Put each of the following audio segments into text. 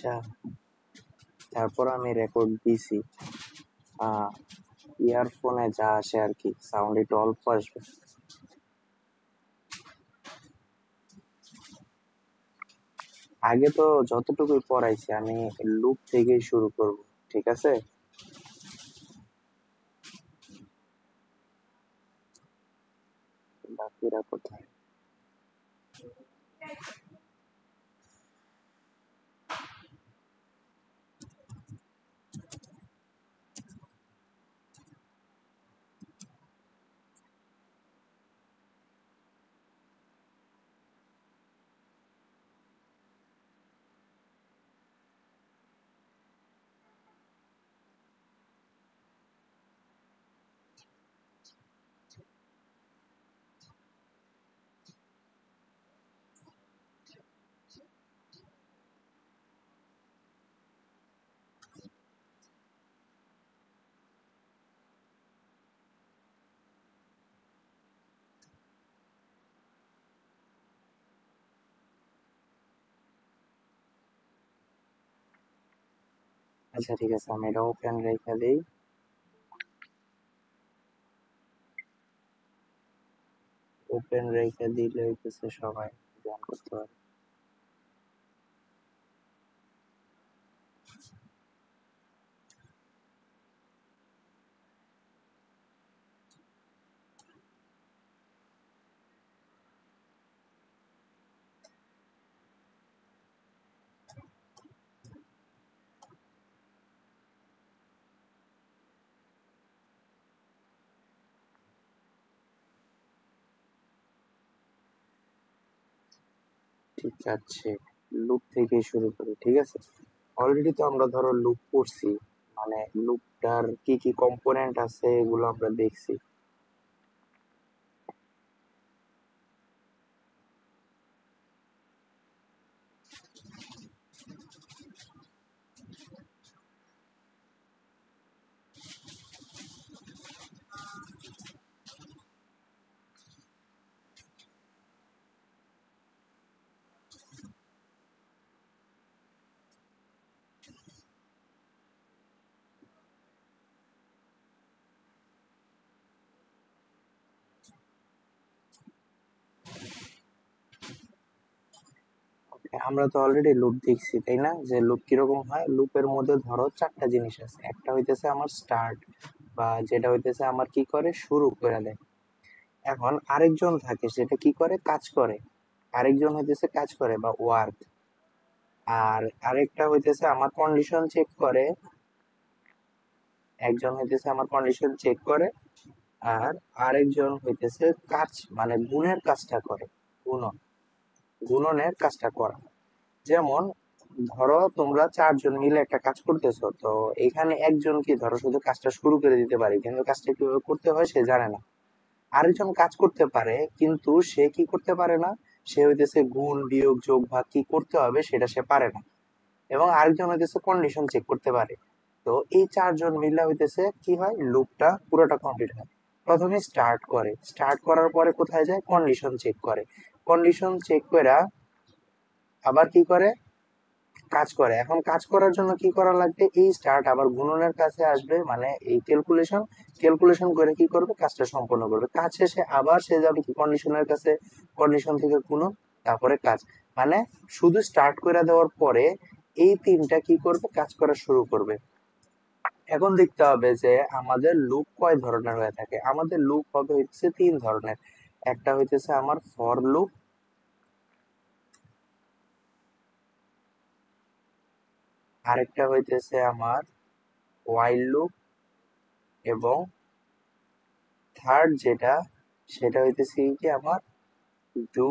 আচ্ছা, তারপর আমি রেকর্ড দিছি। ইয়ারফোনে যা আসে আর কি, সাউন্ড একটু অল্প আসবে। আগে তো যতটুকুই পড়াইছি আমি লুপ থেকেই শুরু করব, ঠিক আছে? বাকিরা কোথায়? আচ্ছা ঠিক আছে, আমি এটা ওপেন রেখে দিই। ওপেন রেখে দিলে হইতেছে সবাই জয়েন করতে পারে। ঠিক আছে, লুপ থেকে শুরু করি, ঠিক আছে? অলরেডি তো আমরা ধরো লুপ করছি, মানে লুপটার কি কি কম্পোনেন্ট আছে এগুলো আমরা দেখছি। আমরা তো অলরেডি লুপ দেখছি, তাই না? যে লুপ কিরকম হয়, লুপের মধ্যে ধরো চারটা জিনিস আছে। একটা হইতেছে আমার স্টার্ট, বা যেটা হইতেছে আমার কি করে শুরু করে দেয়। এখন আরেকজন থাকে সেটা কি করে, কাজ করে। আরেকজন হইতেছে কাজ করে বা ওয়ার্ক। আর আরেকটা হইতেছে আমার কন্ডিশন চেক করে। একজন হইতেছে আমার কন্ডিশন চেক করে। আর আরেকজন হইতেছে কাজ, মানে গুণের কাজটা করে। গুণন, গুণনের কাজটা করা। যেমন ধরো তোমরা চারজন মিলে একটা কাজ করতেছো, তো এখানে একজন কি ধরো শুধু কাজটা শুরু করে দিতে পারে, কিন্তু কাজটা কিভাবে করতে হয় সে জানে না। আরেকজন কাজ করতে পারে, কিন্তু সে কি করতে পারে না, সে হইতেছে গুণ বিয়োগ যোগ ভাগ কি করতে হবে সেটা সে পারে না। এবং আরেকজন হইতেছে কন্ডিশন চেক করতে পারে। তো এই চারজন মিলে হইতেছে কি হয়, লুপটা পুরোটা কমপ্লিট হয়। প্রথমে স্টার্ট করে, স্টার্ট করার পরে কোথায় যায়, কন্ডিশন চেক করে। কন্ডিশন চেক করে আবার কি করে, কাজ করে। এখন কাজ করার জন্য কি করা লাগবে, এই স্টার্ট আবার গুণনের কাছে আসবে, মানে এই ক্যালকুলেশন, ক্যালকুলেশন করে কি করবে, কাজটা সম্পন্ন করবে। কাজ শেষে আবার সে যাবে কি কন্ডিশনের কাছে, কন্ডিশন থেকে গুণন, তারপরে কাজ। মানে শুধু স্টার্ট করে দেওয়ার পরে এই তিনটা কি করবে, কাজ করা শুরু করবে। এখন দেখতে হবে যে আমাদের লুপ কয় ধরনের হয়ে থাকে। আমাদের লুপ হবে হচ্ছে তিন ধরনের। একটা হইতেছে আমার ফর লুপ, আরেকটা হইতেছে আমার while লুপ, এবং থার্ড যেটা, সেটা হইতেছে কি আমার ডু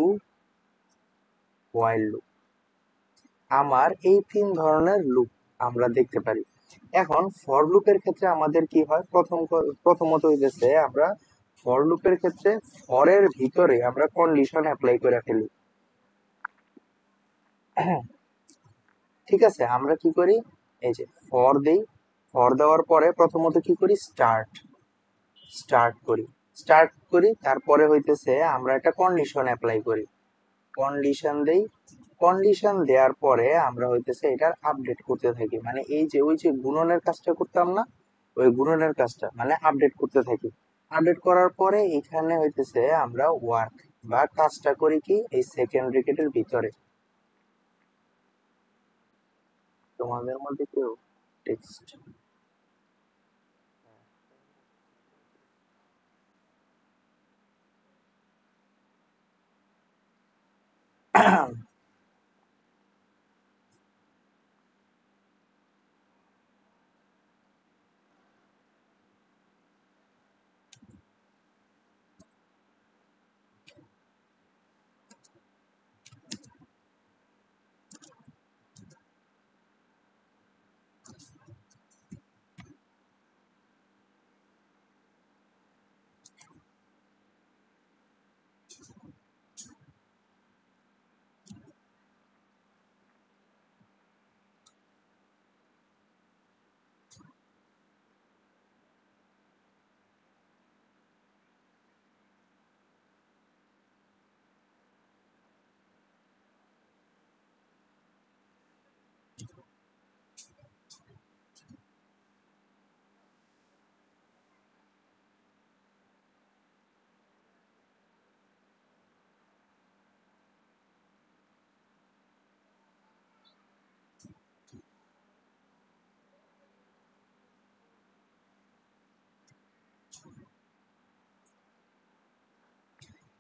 while লুপ। আমার এই তিন ধরনের লুপ আমরা দেখতে পারি। এখন ফর লুপের ক্ষেত্রে আমাদের কি হয়, প্রথমত হইতেছে আমরা ফর লুপের ক্ষেত্রে ফরের ভিতরে আমরা কন্ডিশন অ্যাপ্লাই করে ফেলি। ঠিক আছে, আমরা কি করি, এই যে ফর দেই, ফর দেওয়ার পরে প্রথমত কি করি, স্টার্ট, স্টার্ট করি, স্টার্ট করি, তারপরে হইতেছে আমরা একটা কন্ডিশন অ্যাপ্লাই করি, কন্ডিশন দেই। কন্ডিশন দেওয়ার পরে আমরা হইতেছে এটার আপডেট করতে থাকি, মানে এই যে ওই যে গুণনের কাজটা করতাম না, ওই গুণনের কাজটা মানে আপডেট করতে থাকি। আপডেট করার পরে এখানে হইতেছে আমরা ওয়ার্ক বা কাজটা করি কি এই সেকেন্ড ব্র্যাকেটের ভিতরে। তোমাদের মধ্যে কেউ টেক্সট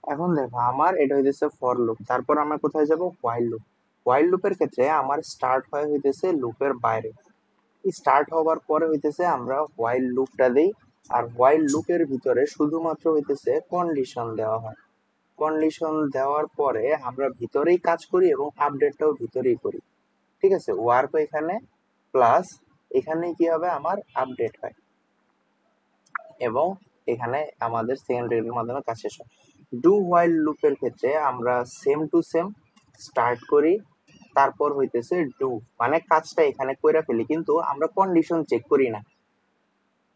এখন দেখো আমার এটা হইতেছে ফর লুপ, তারপর আমরা কোথায় যাব হোয়াইল লুপ। হোয়াইল লুপের ক্ষেত্রে আমার স্টার্ট হয় হইতেছে লুপের বাইরে। স্টার্ট হওয়ার পরে হইতেছে আমরা হোয়াইল লুপটা দেই, আর হোয়াইল লুপের ভিতরে শুধুমাত্র হইতেছে কন্ডিশন দেওয়া হয়। কন্ডিশন দেওয়ার পরে আমরা ভিতরেই কাজ করি এবং আপডেটটাও ভিতরেই করি। ঠিক আছে, ওয়ার্ক এখানে প্লাস এখানে কি হবে আমার আপডেট হয়, এবং এখানে আমাদের সেকেন্ডারির মাধ্যমে কাজ শেষ হয়। ডু হোয়াইল লুপের ক্ষেত্রে আমরা সেম টু সেম স্টার্ট করি, তারপর হইতেছে ডু মানে কাজটা এখানে কইরা ফেলি, কিন্তু আমরা কন্ডিশন চেক করি না।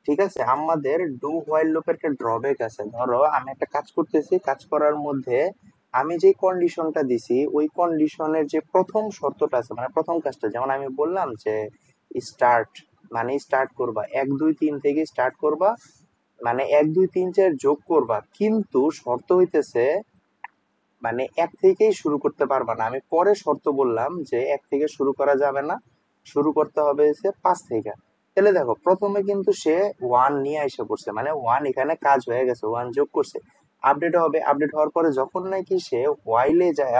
ঠিক আছে, আমাদের ডু হোয়াইল লুপের একটা ড্রব্যাক আছে। ধরো আমি একটা কাজ করতেছি, কাজ করার মধ্যে আমি যে কন্ডিশনটা দিছি ওই কন্ডিশনের যে প্রথম শর্তটা আছে মানে প্রথম কাজটা, যেমন আমি বললাম যে স্টার্ট মানে স্টার্ট করবা 1 2 3 থেকে স্টার্ট করবা, মানে 1 2 3 4 যোগ করবা, কিন্তু শর্ত হইতেছে মানে 1 থেকেই শুরু করতে পারবা না। আমি পরে শর্ত বললাম যে 1 থেকে শুরু করা যাবে না, শুরু করতে হবে হচ্ছে 5 থেকে। তাহলে দেখো প্রথমে কিন্তু সে 1 নিয়ে এসে পড়ছে, মানে 1 এখানে কাজ হয়ে গেছে, 1 যোগ করছে। আপডেট হবে, আপডেট হওয়ার পরে যখন নাকি সে ওয়াইলে যায়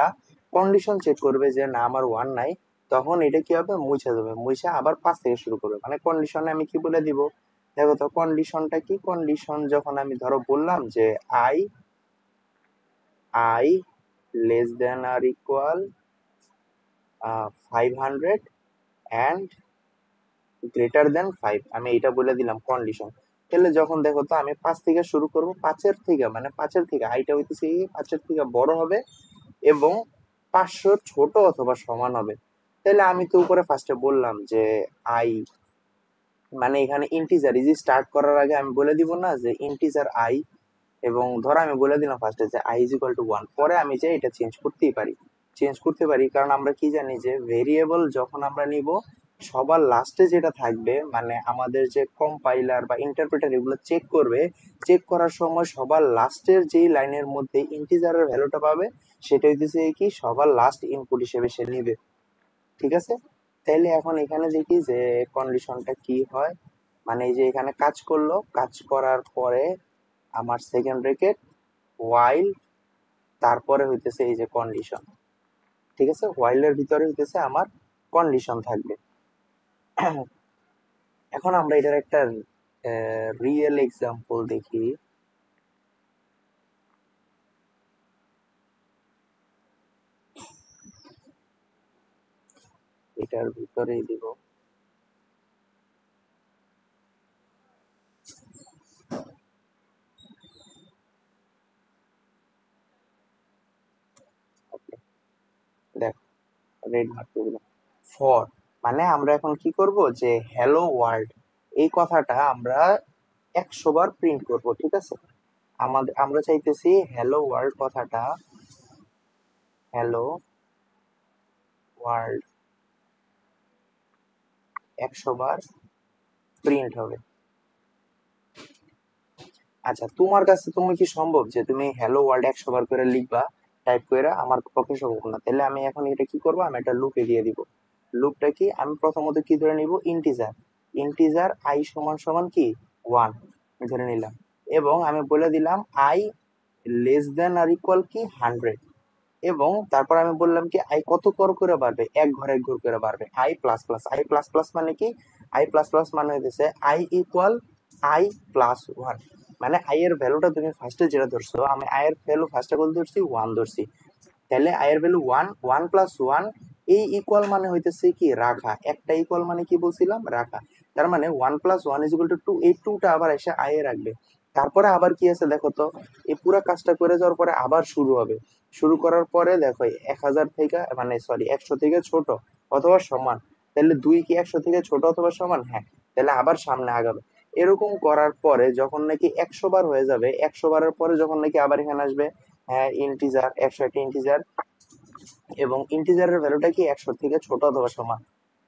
কন্ডিশন চেক করবে যে না আমার 1 নাই, তখন এটা কি হবে মুছে যাবে, মুছে আবার 5 থেকে শুরু করবে। মানে কন্ডিশনে আমি কি বলে দিব, দেখো তো কন্ডিশনটা কি, কন্ডিশন যখন আমি ধরো বললাম যে I I less than or equal 500 and greater than 5, আমি এটা বলে দিলাম কন্ডিশন। তাহলে যখন দেখো তো আমি 5 থেকে শুরু করব, 5-এর থেকে মানে 5-এর থেকে আইটা হইতেছে 5-এর থেকে বড় হবে এবং 500 ছোট অথবা সমান হবে। তাহলে আমি তো উপরে ফার্স্টে বললাম যে আই মানে এখানে ইন্টিজার, এই যে স্টার্ট করার আগে আমি বলে দিব না যে ইন্টিজার আই, এবং ধরো আমি বলে দিলাম ফার্স্টে যে আই ইজ ইকুয়াল টু 1, পরে আমি যে এটা চেঞ্জ করতেই পারি, চেঞ্জ করতে পারি, কারণ আমরা কি জানি যে ভেরিয়েবল যখন আমরা নিব সবার লাস্টে যেটা থাকবে মানে আমাদের যে কম্পাইলার বা ইন্টারপ্রেটার এগুলো চেক করবে, চেক করার সময় সবার লাস্টের যেই লাইনের মধ্যে ইন্টিজারের ভ্যালুটা পাবে সেটা হইতেছে কি সবার লাস্ট ইনপুট হিসেবে সে নিবে। ঠিক আছে, তাইলে এখন এখানে দেখি যে কন্ডিশনটা কি হয়, মানে এই যে এখানে কাজ করলো, কাজ করার পরে আমার সেকেন্ড ব্রেকেট ওয়াইল, তারপরে হইতেছে এই যে কন্ডিশন। ঠিক আছে, ওয়াইলের ভিতরে হইতেছে আমার কন্ডিশন থাকবে। এখন আমরা এটার একটা রিয়েল এক্সাম্পল দেখি। এটার ভিতরেই দিব, দেখ রেড মার্ক দিলাম। ফর মানে আমরা এখন কি করব যে হ্যালো ওয়ার্ল্ড এই কথাটা আমরা 100 বার প্রিন্ট করব। ঠিক আছে, আমাদের আমরা চাইতেছি হ্যালো ওয়ার্ল্ড কথাটা, হ্যালো ওয়ার্ল্ড 100 বার প্রিন্ট হবে। আচ্ছা, তোমার কাছে তুমি কি সম্ভব যে তুমি হ্যালো ওয়ার্ল্ড 100 বার করে লিখবা, টাইপ করে? আমার পক্ষে সম্ভব না। তাহলে আমি এখন এটা কি করবো, আমি একটা লুপে দিয়ে দিব। লুপটা কি, আমি প্রথমত কি ধরে নিব, ইন্টিজার। ইন্টিজার আই সমান সমান কি 1 ধরে নিলাম, এবং আমি বলে দিলাম I less than or equal কি 100। এবং তারপর আমি বললাম কি আই কত করে বাড়বে, এক ঘর এক ঘর করে বাড়বে। I plus plus, I plus plus মানে কি, আই প্লাস প্লাস মানে হইতেছে আই ইকুয়াল আই প্লাস 1। মানে আই এর ভ্যালুটা তুমি ফার্স্টে যেটা ধরছো, আমি আই এর ভ্যালু ফার্স্টে কত ধরছি, 1 ধরছি। তাহলে আই এর ভ্যালু 1, 1 প্লাস 1, এই ইকুয়াল মানে হইতেছে কি রাখা, একটা ইকুয়াল মানে কি বলছিলাম, রাখা। তার মানে 1 প্লাস 1 ইজ ইকুয়াল টু 2, এই 2টা আবার এসে আই এ রাখবে। তারপরে আবার কি আছে দেখো তো, এই পুরো কাজটা করে যাওয়ার পরে আবার শুরু হবে। শুরু করার পরে দেখো 1000 থেকে, মানে সরি 100 থেকে ছোট অথবা সমান। তাহলে 2 কি 100 থেকে ছোট অথবা সমান, হ্যাঁ। তাহলে আবার সামনে আগাবে। এরকম করার পরে যখন নাকি 100 বার হয়ে যাবে, 100 বারের পরে যখন নাকি আবার এখানে আসবে, হ্যাঁ ইন্টিজার, 100 একটা ইন্টিজার, এবং ইন্টিজারের ভ্যালুটা কি 100 থেকে ছোট অথবা সমান।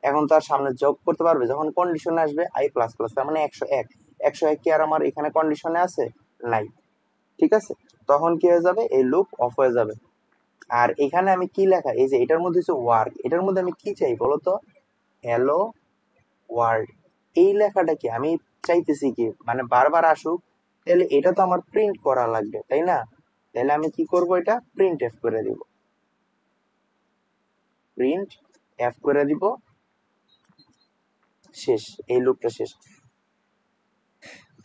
এখন তার সামনে যোগ করতে পারবে, যখন কন্ডিশনে আসবে আই প্লাস প্লাস, তার মানে 101। 101 কি আর আমার এখানে কন্ডিশনে আছে, নাই। ঠিক আছে, তখন কি হয়ে যাবে, এই লুপ অফ হয়ে যাবে। আর এখানে আমি কি লেখা, এই যে এটার মধ্যে হচ্ছে ওয়ার্ক, এটার মধ্যে আমি কি চাই বলতো, হ্যালো ওয়ার্ল্ড। এই লেখাটা কি আমি চাইতেছি কি, মানে বারবার আসুক। তাহলে এটা তো আমার প্রিন্ট করা লাগবে, তাই না? তাহলে আমি কি করব, এটা প্রিন্ট এফ করে দিব, প্রিন্ট এফ করে দিব। শেষ, এই লুপটা শেষ।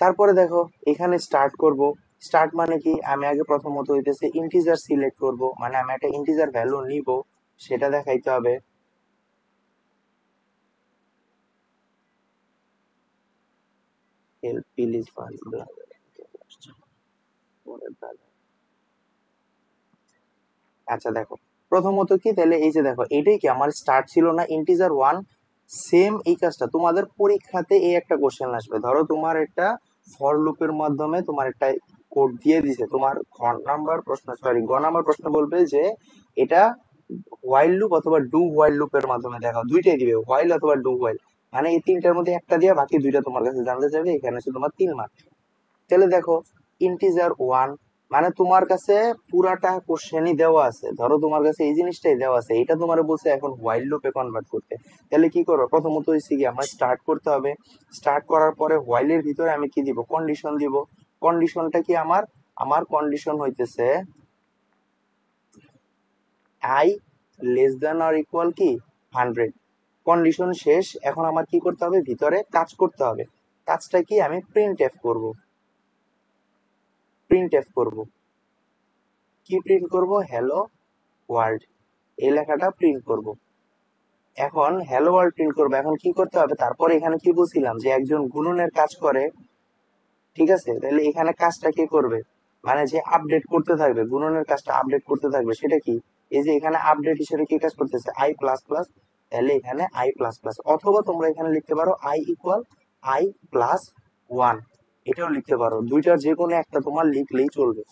তারপরে দেখো এখানে স্টার্ট করব। স্টার্ট মানে কি, আমি আগে প্রথমত হইতেছে ইন্টিজার সিলেক্ট করব, মানে আমি একটা ইন্টিজার ভ্যালু নিব, সেটা দেখাইতে হবে। Help please find blogger. আচ্ছা দেখো, প্রথমত কি, তাহলে এই যে দেখো এটাই কি আমার স্টার্ট ছিল না, ইন্টিজার 1। সেম এই কাজটা তোমাদের পরীক্ষাতে এই একটা কোশ্চেন আসবে, ধরো তোমার একটা ফর লুপের মাধ্যমে তোমার একটা কোড দিয়ে দিছে, তোমার খ নাম্বার প্রশ্ন, সরি গ নাম্বার প্রশ্ন বলবে যে এটা হোয়াইল লুপ অথবা ডু হোয়াইল লুপের মাধ্যমে দেখাও, দুইটাই দিবে, হোয়াইল অথবা ডু হোয়াইল। মানে এই তিনটার মধ্যে একটা দিয়ে বাকি দুইটা তোমার কাছে জানতে চাইবে, এখানে হচ্ছে তোমার 3 মার্ক। তাহলে দেখো ইন্টিজার 1, মানে তোমার কাছে পুরাটা কোশ্চেনই দেওয়া আছে, ধরো তোমার কাছে এই জিনিসটাই দেওয়া আছে, এটা তোমার বলছে এখন হোয়াইল লুপে কনভার্ট করতে। তাহলে কি করবো, প্রথমত হচ্ছে কি আমার স্টার্ট করতে হবে। স্টার্ট করার পরে হোয়াইলের ভিতরে আমি কি দিব, কন্ডিশন দিব। কন্ডিশনটা কি আমার, আমার কন্ডিশন হইতেছে I less than or equal কি 100। কন্ডিশন শেষ, এখন আমার কি করতে হবে, ভিতরে কাজ করতে হবে। কাজটা কি, আমি প্রিন্ট এফ করব, প্রিন্ট এফ করব। কি প্রিন্ট করব, হ্যালো ওয়ার্ল্ড, এই লেখাটা প্রিন্ট করব। এখন হ্যালো ওয়ার্ল্ড প্রিন্ট করবো, এখন কি করতে হবে, তারপরে এখানে কি বলছিলাম যে একজন গুণনের কাজ করে। ঠিক আছে, তাহলে এখানে কাজটা কে করবে, মানে যে আপডেট করতে থাকবে, গুণনের কাজটা আপডেট করতে থাকবে, সেটা কি, এই যে এখানে আপডেট হিসেবে কি কাজ করতেছে, আই প্লাস প্লাস। তাহলে এখানে আই প্লাস প্লাস, অথবা তোমরা এখানে লিখতে পারো আই ইকুয়াল আই প্লাস 1, এটাও লিখতে পারো, দুইটার যে কোনো একটা তোমার লিখলেই চলবে।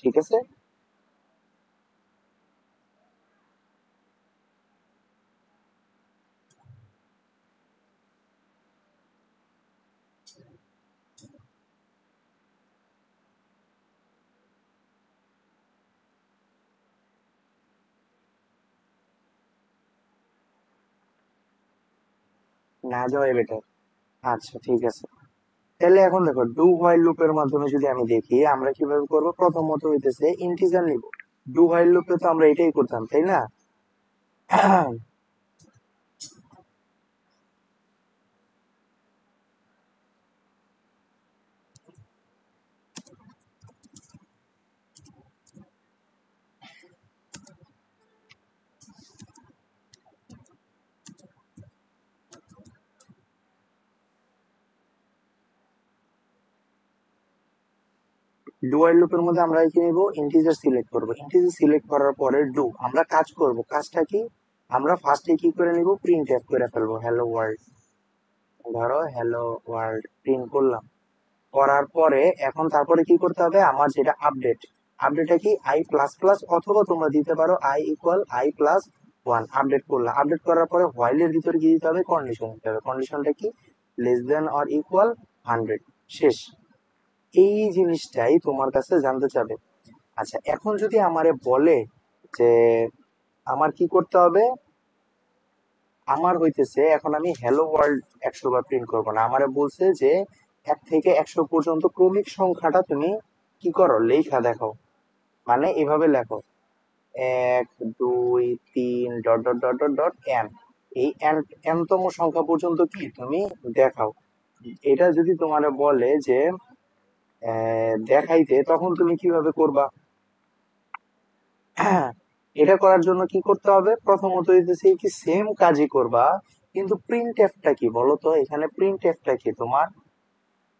ঠিক আছে, না যাওয়াই বেটার। আচ্ছা ঠিক আছে, তাহলে এখন দেখো ডু হোয়াইল লুপের মাধ্যমে যদি আমি দেখি আমরা কিভাবে করব, প্রথমত হইতেছে ইন্টিজার নিব। ডু হোয়াইল লুপে তো আমরা এটাই করতাম, তাই না? ডু হোয়াইল লুপের মধ্যে আমরা কি নিব, ইন্টিজার সিলেক্ট করব। ইন্টিজার সিলেক্ট করার পরে ডু আমরা কাজ করব, কাজটা কি, আমরা ফার্স্টে কি করে নিব, প্রিন্ট এফ করে ফেলবো হ্যালো ওয়ার্ল্ড। ধরো হ্যালো ওয়ার্ল্ড প্রিন্ট করলাম। করার পরে এখন তারপরে কি করতে হবে, আমার যেটা আপডেট, আপডেটটা কি আই প্লাস প্লাস, অথবা তোমরা দিতে পারো I equal I plus one update করলাম, আপডেট করার পরে হোয়াইলের ভিতরে কি দিতে হবে, কন্ডিশন দিতে হবে। কন্ডিশনটা কি, লেস দেন অর ইকুয়াল 100, শেষ। এই জিনিসটাই তোমার কাছে জানতে চাবে। আচ্ছা, এখন যদি আমারে বলে যে আমার কি করতে হবে, আমার হইতেছে এখন আমি হ্যালো ওয়ার্ল্ড 100 বার প্রিন্ট করবো না, আমারে বলছে যে 1 থেকে 100 পর্যন্ত ক্রমিক সংখ্যাটা তুমি কি করো, লেখা দেখাও। মানে এভাবে লেখো, 1 2 3 dot dot dot dot dot N, এই এনতম সংখ্যা পর্যন্ত কি তুমি দেখাও। এটা যদি তোমার বলে যে দেখাইতে, তখন তুমি কিভাবে করবা? এটা করার জন্য কি করতে হবে, প্রথমত হইতেছে কি সেম কাজই করবা, কিন্তু প্রিন্ট এফটা কি বলো তো, এখানে প্রিন্ট এফটা কি তোমার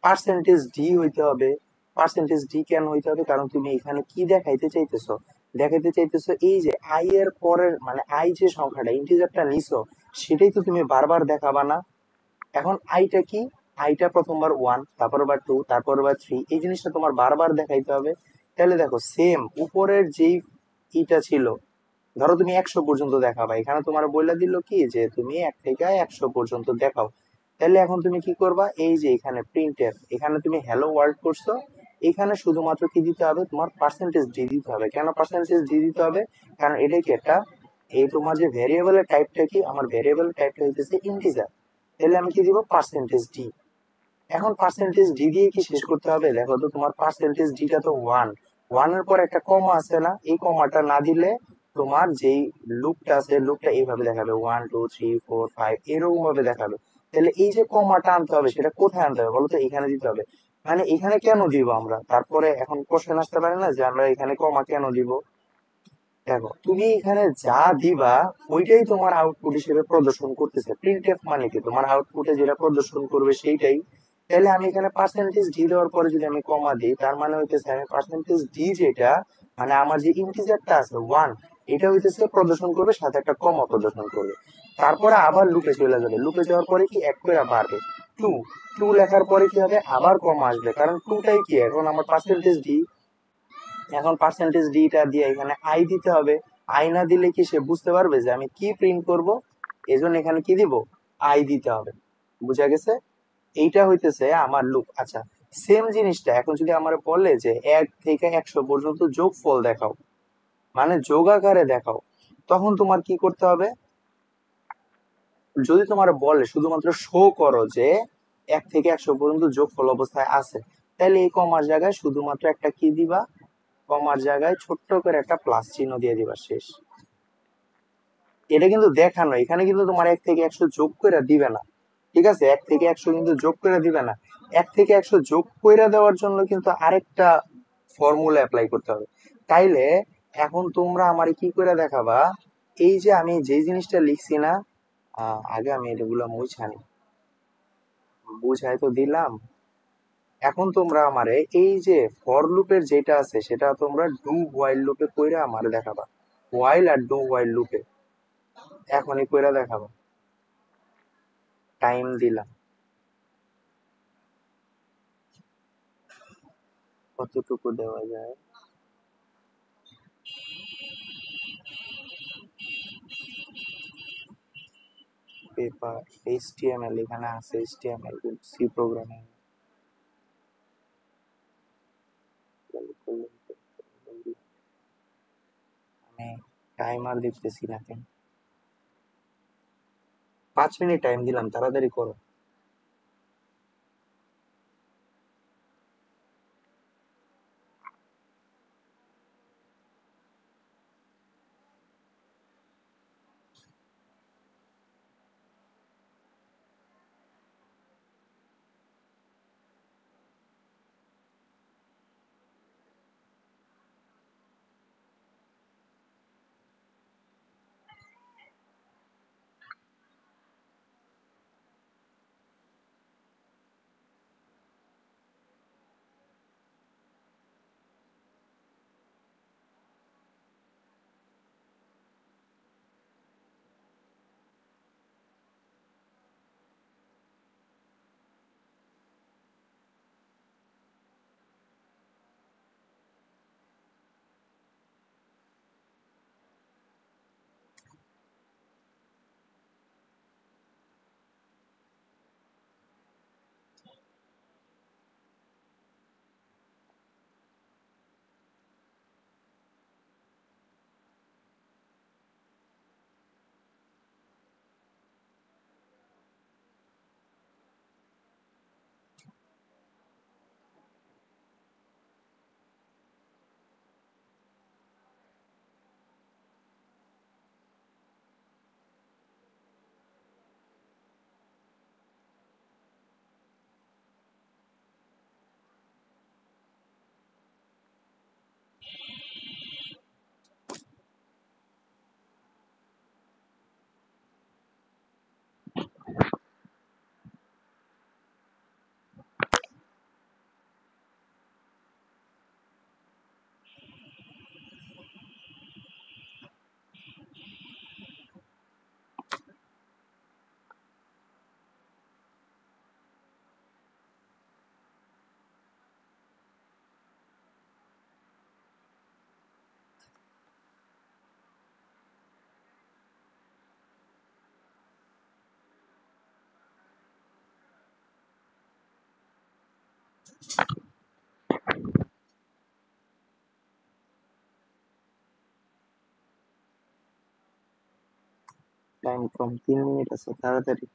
পার্সেন্টেজ ডি হইতে হবে। পার্সেন্টেজ ডি কেন হইতে হবে, কারণ তুমি এখানে কি দেখাইতে চাইতেছো, দেখাইতে চাইতেছো এই যে আই এর পরের মানে আই যে সংখ্যাটা ইন্টিজারটা নিছো, সেটাই তো তুমি বারবার দেখাবা না। এখন আইটা কি, আইটা প্রথমবার ওয়ান, তারপর আবার টু, তারপর আবার থ্রি, এই জিনিসটা তোমার বারবার দেখাইতে হবে। তাহলে দেখো সেম উপরের যেই ইটা ছিল, ধরো তুমি 100 পর্যন্ত দেখাবা, এখানে তোমার বলে দিল কি যে তুমি 1 থেকে 100 পর্যন্ত দেখাও। তাহলে এখন তুমি কি করবা, এই যে এখানে প্রিন্টের এখানে তুমি হ্যালো ওয়ার্ল্ড করছো, এখানে শুধুমাত্র কি দিতে হবে, তোমার পার্সেন্টেজ ডি দিতে হবে। কেন পার্সেন্টেজ ডি দিতে হবে, কারণ এটা কি একটা, এই তোমার যে ভেরিয়েবলের টাইপটা কি, আমার ভেরিয়েবলের টাইপটা হইতেছে ইন্টিজার, তাহলে আমি কি দিব, পার্সেন্টেজ ডি। এখন পার্সেন্টেজ ডি দিয়ে কি শেষ করতে হবে, দেখো তো তোমার পার্সেন্টেজ ডিটা তো ওয়ান, ওয়ানের পর একটা কমা আছে না, এই কমাটা না দিলে তোমার যেই লুপটা আছে, লুপটা এইভাবে দেখাবে 1 2 3 4 5 এরকম ভাবে দেখাবে। তাহলে এই যে কমাটা আনতে হবে, সেটা কোথায় আনতে হবে বলো তো, এখানে দিতে হবে। মানে এখানে কেন দিব আমরা, তারপরে এখন কোশ্চেন আসতে পারে না যে আমরা এখানে কমা কেন দিব। দেখো তুমি এখানে যা দিবা, ওইটাই তোমার আউটপুট হিসেবে প্রদর্শন করতেছে। প্রিন্টএফ মানে কি, তোমার আউটপুটে যেটা প্রদর্শন করবে সেইটাই। তাহলে আমি এখানে পার্সেন্টেজ ডি দেওয়ার পরে যদি আমি কমা দিই, তার মানে হইতেছে আমি পার্সেন্টেজ ডি যেটা, মানে আমার যে ইন্টিজারটা আছে ওয়ান, এটা হইতেছে প্রদর্শন করবে, সাথে একটা কমা প্রদর্শন করবে। তারপরে আবার লুপে চলে যাবে, লুপে যাওয়ার পরে কি এক করে বাড়বে, টু, টু লেখার পরে কি হবে, আবার কমা আসবে, কারণ টুটাই কি এখন আমার পার্সেন্টেজ ডি। এখন পার্সেন্টেজ ডিটা দিয়ে এখানে আই দিতে হবে। আই না দিলে কি সে বুঝতে পারবে যে আমি কি প্রিন্ট করব, এজন্য এখানে কি দিব, আই দিতে হবে। বুঝা গেছে, এইটা হইতেছে আমার লুপ। আচ্ছা, সেম জিনিসটা এখন যদি আমার বলে যে 1 থেকে 100 পর্যন্ত যোগফল দেখাও, মানে যোগ আকারে দেখাও, তখন তোমার কি করতে হবে, যদি তোমার বলে শুধুমাত্র শো করো যে 1 থেকে 100 পর্যন্ত যোগফল অবস্থায় আছে, তাহলে এই কমার জায়গায় শুধুমাত্র একটা কি দিবা, কমার জায়গায় ছোট্ট করে একটা প্লাস চিহ্ন দিয়ে দিবা, শেষ। এটা কিন্তু দেখানো, এখানে কিন্তু তোমার 1 থেকে 100 যোগ করে দিবে না। ঠিক আছে, 1 থেকে 100 কিন্তু যোগ করে দিবে না। 1 থেকে 100 যোগ করে দেওয়ার জন্য কিন্তু আরেকটা ফর্মুলা অ্যাপ্লাই করতে হবে। তাইলে এখন তোমরা আমার কি করে দেখাবা, এই যে আমি যে জিনিসটা লিখছি না, আগে আমি এগুলো মুছানি, বুঝাই তো দিলাম। এখন তোমরা আমারে এই যে ফর লুপের যেটা আছে, সেটা তোমরা ডু হোয়াইল লুপে কইরা আমারে দেখাবা, হোয়াইল আর ডু হোয়াইল লুপে এখনই কইরা দেখাবা। টাইম দিলাম, কতটুকু দেওয়া যায়, পেপার, এইচটিএমএল, এখানে আছে এইচটিএমএল, সি প্রোগ্রামিং। আমি টাইমার দেখতেছি না কেন, 5 মিনিট টাইম দিলাম, তাড়াতাড়ি করো। টাইম কম, 3 মিনিট আছে, তাড়াতাড়ি।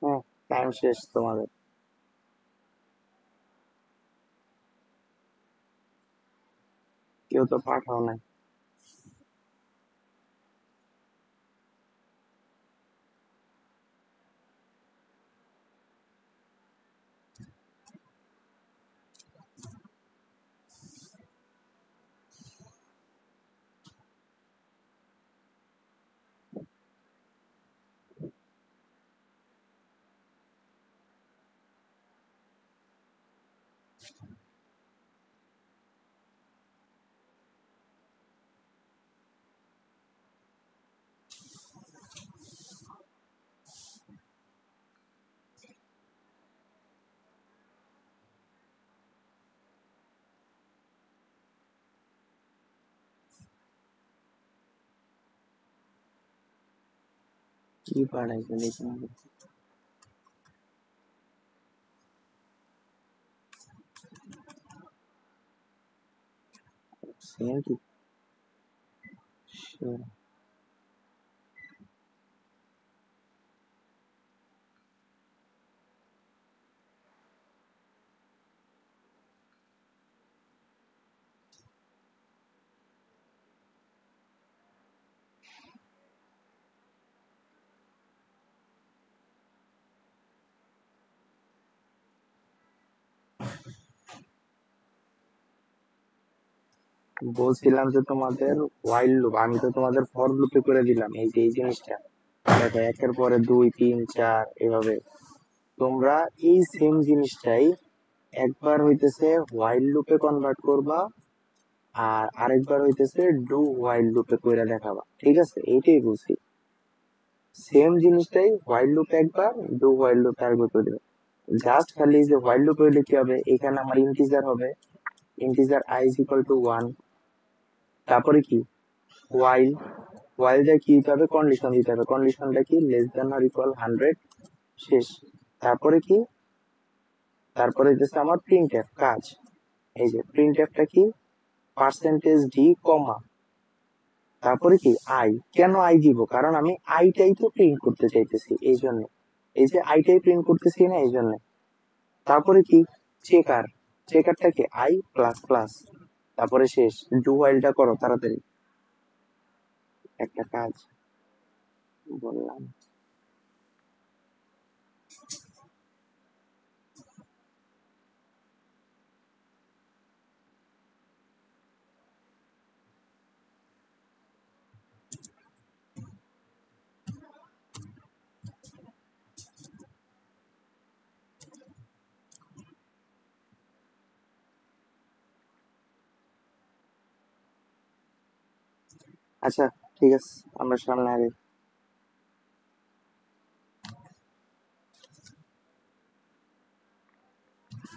হ্যাঁ, টাইম শেষ তোমাদের। কেউ তো পাঠাও নাই। কি পাঠাইছে দেখি না। সেম কি? Sure. বলছিলাম যে তোমাদের while লুপ, আমি তো তোমাদের ফর লুপে করে দিলাম এই যে এই জিনিসটা। দেখো একের পরে 2 3 4 এভাবে তোমরা এই সেম জিনিসটাই একবার হইতেছে while লুপে কনভার্ট করবা, আর আরেকবার হইতেছে ডু while লুপে কইরা দেখাবা। ঠিক আছে, এইটাই বলছি। সেম জিনিসটাই while লুপে একবার, ডু while লুপে আরেকবার করে দিবে। জাস্ট খালি যে while লুপে হইলে কি হবে, এখানে আমার ইন্টিজার হবে, integer i is equal to 1। তারপরে কি while, while দিয়ে কি দিতে হবে, কন্ডিশন দিতে হবে। কন্ডিশনটা কি, লেস দ্যান অর ইকুয়াল 100, শেষ। তারপরে কি, তারপরে হচ্ছে আমার প্রিন্টএফ কাজ। এই যে প্রিন্টএফটা কি, পার্সেন্টেজ ডি কমা, তারপরে কি আই। কেন আই দিব, কারণ আমি আইটাই তো প্রিন্ট করতে চাইতেছি, এই জন্য। এই যে আইটাই প্রিন্ট করতেছি না, এই জন্য। তারপরে কি চেকার, চেকারটা কি আই প্লাস প্লাস, তারপরে শেষ। ডু হোয়াইলটা করো তাড়াতাড়ি, একটা কাজ বললাম। আচ্ছা ঠিক আছে, আমরা সামনে আগে।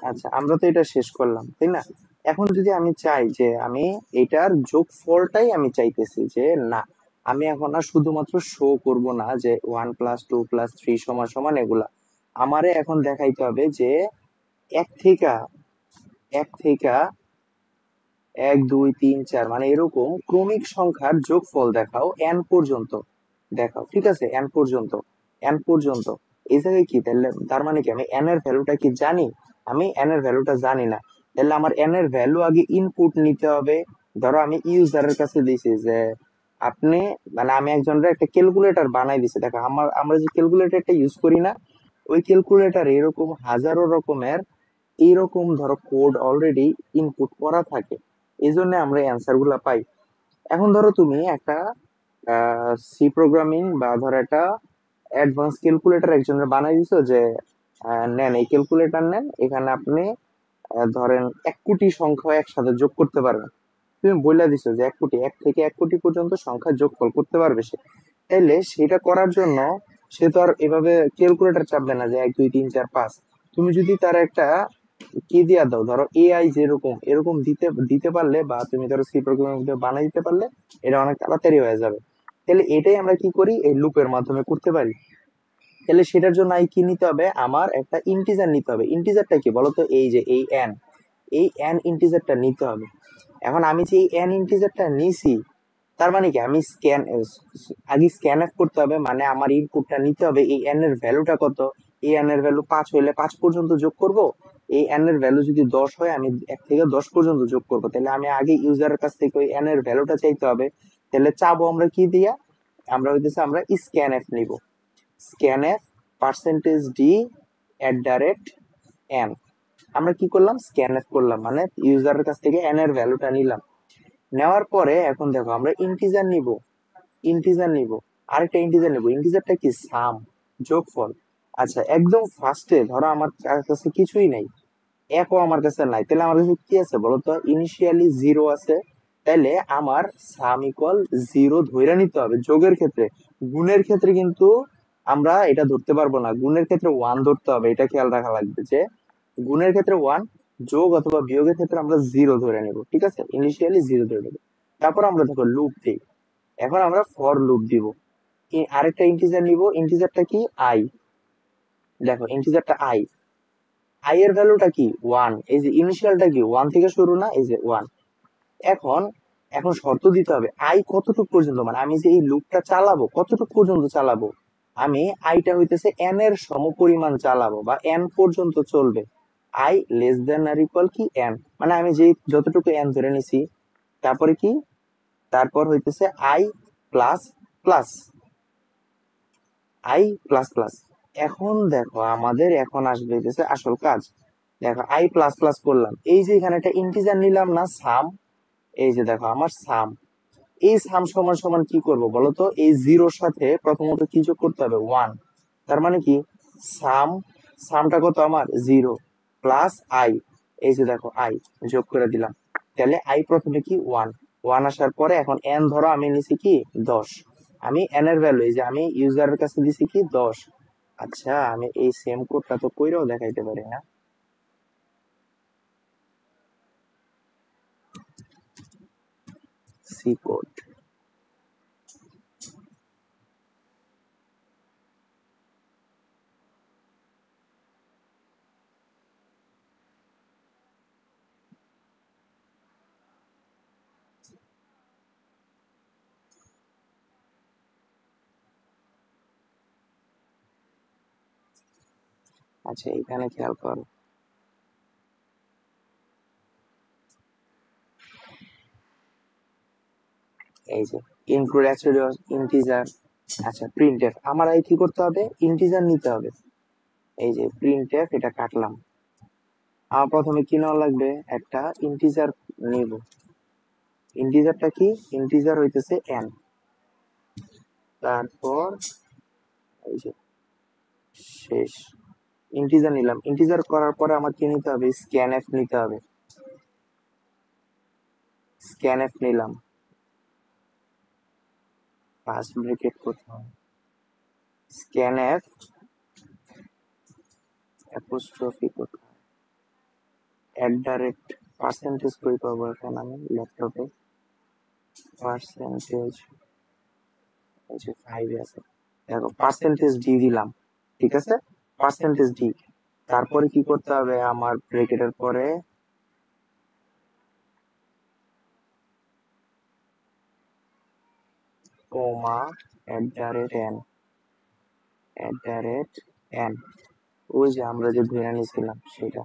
আচ্ছা আমরা তো এটা শেষ করলাম, তাই না? এখন যদি আমি চাই যে আমি এটার যোগফলটাই আমি চাইতেছি, যে না আমি এখন আর শুধুমাত্র শো করব না যে 1 + 2 + 3 সমান সমান এগুলা, আমারে এখন দেখাইতে হবে যে এক থেকে এক থেকে 1 2 3 4 মানে এরকম ক্রমিক সংখ্যার যোগফল দেখাও n পর্যন্ত, দেখাও। ঠিক আছে, n পর্যন্ত, n পর্যন্ত। এই জায়গায় কি তাহলে, তার মানে কি আমি n এর ভ্যালুটা কি জানি? আমি n এর ভ্যালুটা জানি না। তাহলে আমার n এর ভ্যালু আগে ইনপুট নিতে হবে। ধরো আমি ইউজারের কাছে দিছি যে আপনি, মানে আমি একজনের একটা ক্যালকুলেটর বানাই দিছি। দেখো আমরা যে ক্যালকুলেটরটা ইউজ করি না, ওই ক্যালকুলেটর এরকম হাজারো রকমের এইরকম ধরো কোড অলরেডি ইনপুট করা থাকে, এই জন্য আমরা অ্যান্সার গুলা পাই। এখন ধরো তুমি একটা সি প্রোগ্রামিং বা ধরো একটা অ্যাডভান্স ক্যালকুলেটর একজনের বানাই দিছো যে নেন এই ক্যালকুলেটর নেন, এখানে আপনি ধরেন 1 কোটি সংখ্যা একসাথে যোগ করতে পারবেন। তুমি বলে দিছো যে 1 কোটি, 1 থেকে 1 কোটি পর্যন্ত সংখ্যা যোগফল করতে পারবে সে। তাইলে সেটা করার জন্য সে তো আর এভাবে ক্যালকুলেটর চাপবে না যে 1 2 3 4 5। তুমি যদি তার একটা কি দিয়া দাও, ধরো এআই যেরকম এরকম দিতে দিতে পারলে, বা তুমি ধরো সি প্রোগ্রামিং বানাই দিতে পারলে, এটা অনেক তাড়াতাড়ি হয়ে যাবে। তাহলে এটাই আমরা কি করি, এই লুপের মাধ্যমে করতে পারি। তাহলে সেটার জন্য কি নিতে হবে, আমার একটা ইন্টিজার নিতে হবে। ইন্টিজারটা কি বলতো, এই যে এই এন, এই এন ইন্টিজারটা নিতে হবে। এখন আমি যে এই এন ইন্টিজারটা নিছি, তার মানে কি আমি আগে স্ক্যান এফ করতে হবে, মানে আমার ইনপুটটা নিতে হবে এই এন এর ভ্যালুটা কত। এই এন এর ভ্যালু 5 হইলে 5 পর্যন্ত যোগ করব। এই এন এর ভ্যালু যদি 10 হয়, আমি 1 থেকে 10 পর্যন্ত যোগ করব। তাহলে আমি আগে ইউজারের কাছ থেকে ওই এন এর ভ্যালুটা চাইতে হবে। তাহলে চাবো আমরা কি দিয়া, আমরা হইতেছে আমরা স্ক্যান এফ নিব। Scan F percentage D @n, আমরা কি করলাম, স্ক্যান এফ করলাম, মানে ইউজারের কাছ থেকে এন এর ভ্যালুটা নিলাম। নেওয়ার পরে এখন দেখো আমরা ইন্টিজার নিব, ইন্টিজার নিব, আরেকটা ইন্টিজার নিব। ইন্টিজারটা কি, সাম, যোগফল। আচ্ছা একদম ফার্স্টে ধরো আমার কাছে কিছুই নাই, একও আমার কাছে নাই, তাহলে আমার কাছে কি আছে বলতো, ইনিশিয়ালি 0 আছে। তাইলে আমার সাম ইকুয়াল 0 ধরে নিতে হবে যোগের ক্ষেত্রে। গুণের ক্ষেত্রে কিন্তু আমরা এটা ধরতে পারবো না, গুণের ক্ষেত্রে 1 ধরতে হবে, এটা খেয়াল রাখা লাগবে যে গুণের ক্ষেত্রে 1, যোগ অথবা বিয়োগের ক্ষেত্রে আমরা 0 ধরে নেব। ঠিক আছে, ইনিশিয়ালি 0 ধরে নেব। তারপর আমরা দেখো লুপ দিই, এখন আমরা ফর লুপ দিব। আরেকটা ইন্টিজার নিব, ইন্টিজারটা কি আই। দেখো ইন্টিজারটা আই, আই এর ভ্যালুটা কি 1, এই যে ইনিশিয়ালটা কি 1 থেকে শুরু না, এই যে 1। এখন এখন শর্ত দিতে হবে আই কতটুকু পর্যন্ত, মানে আমি যে এই লুপটা চালাবো কতটুকু পর্যন্ত চালাবো, আমি আইটা হইতেছে এন এর সমপরিমাণ চালাবো, বা এন পর্যন্ত চলবে। I less than or equal কি এন, মানে আমি যে যতটুকু এন ধরে নিছি। তারপরে কি, তারপর হইতেছে I plus plus, I plus plus. এখন দেখো আমাদের এখন আসবে হইতেছে আসল কাজ। দেখো আই প্লাস প্লাস করলাম, এই যে এখানে একটা ইন্টিজার নিলাম না সাম, এই যে দেখো আমার সাম, এই সাম সমান সমান কি করব বলো তো, এই জিরোর সাথে প্রথমত কি যোগ করতে হবে, ওয়ান। তার মানে কি সাম, সামটা কত আমার জিরো প্লাস আই, এই যে দেখো আই যোগ করে দিলাম, তাহলে আই প্রথমে কি ওয়ান, ওয়ান আসার পরে এখন এন ধরো আমি নিছি কি 10, আমি এন এর ভ্যালু এই যে আমি ইউজারের কাছে দিছি কি 10। আচ্ছা আমি এই সেম কোডটা তো কইরাও দেখাইতে পারি না, সি কোড। আচ্ছা এখানে খেয়াল করো, এই যে ইনক্লুড অ্যাকচুয়ালি ইন্টিজার। আচ্ছা প্রিন্টএফ আমার আই কি করতে হবে, ইন্টিজার নিতে হবে, এই যে প্রিন্টএফ এটা কাটলাম, আমার প্রথমে কি নেওয়া লাগবে, একটা ইন্টিজার নিব, ইন্টিজারটা কি, ইন্টিজার হইতেছে এন, তারপর এই যে শেষ, ইন্টিজার নিলাম, ইন্টিজার করার পরে আমার কি নিতে হবে, স্ক্যানএফ নিতে হবে, স্ক্যানএফ নিলাম, ফার্স্ট ব্রেকেট করতে হবে, স্ক্যানএফ অ্যাপোস্ট্রফি করতে হবে, এট দ্য রেট পার্সেন্টেজ কই পাবো এখন আমি ল্যাপটপে, পার্সেন্টেজ এই যে 5 আছে, দেখো পার্সেন্টেজ ডি দিলাম, ঠিক আছে, পার্সেন্টেজ ডি, তারপরে কি করতে হবে আমার ব্রেকেটের পরে comma at the rate n, at the rate n, ওই যে আমরা যে ধরে নিয়েছিলাম সেটা,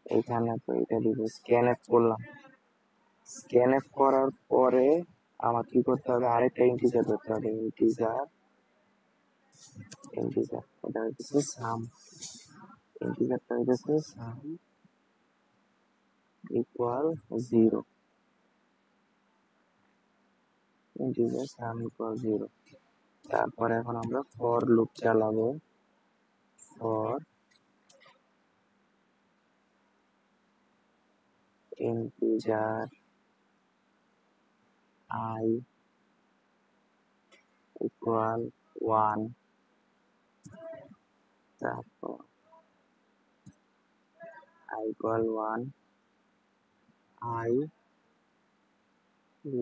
এইখানে তো এটা দিব, স্ক্যান এফ করলাম, স্ক্যান এফ করার পরে আমার কি করতে হবে, আরেকটা ইন্টিজার ধরতে হবে, ইন্টিজার, ইন্টিজার এটা হচ্ছে সাম, ইন্টিজারটা হচ্ছে sum equal zero, integer sum equal zero. তারপরে এখন আমরা ফর লুপ চালাবো, for integer i equal one, তারপর i equal one, i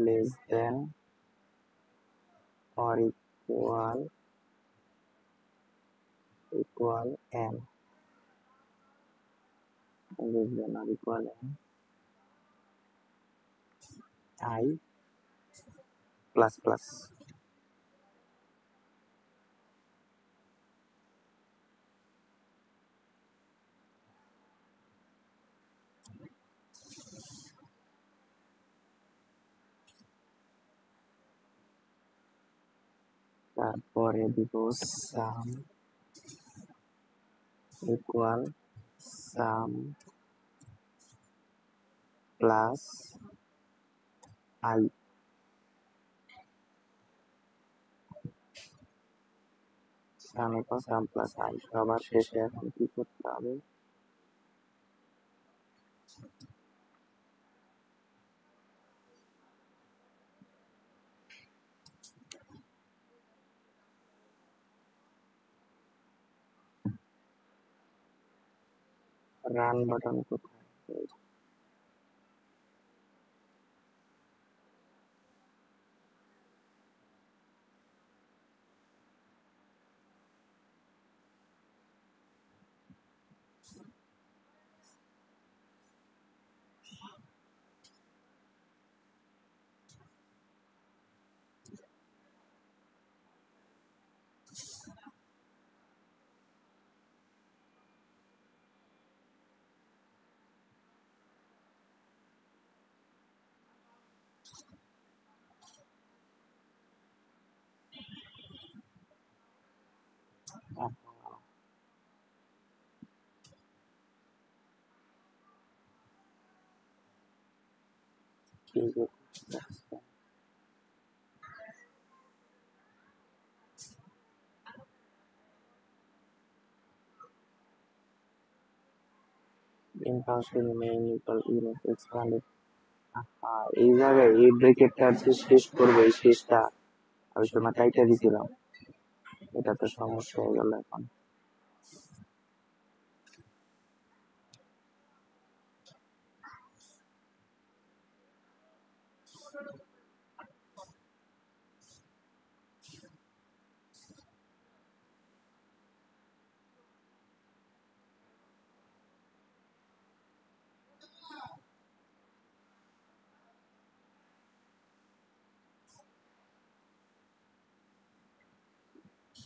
less than or equal n, less than or equal n, I plus plus, তারপরে দিব sum equal sum plus I, sum equal sum plus I, সবার শেষে এখন কি করতে হবে, run button কোথায়, এই জায়গায় এই ব্রেকেটটা যে শেষ করবো, এই শেষটা আমি সময় কাইটা দিছিলাম, এটা তো সমস্যা হয়ে গেল এখন।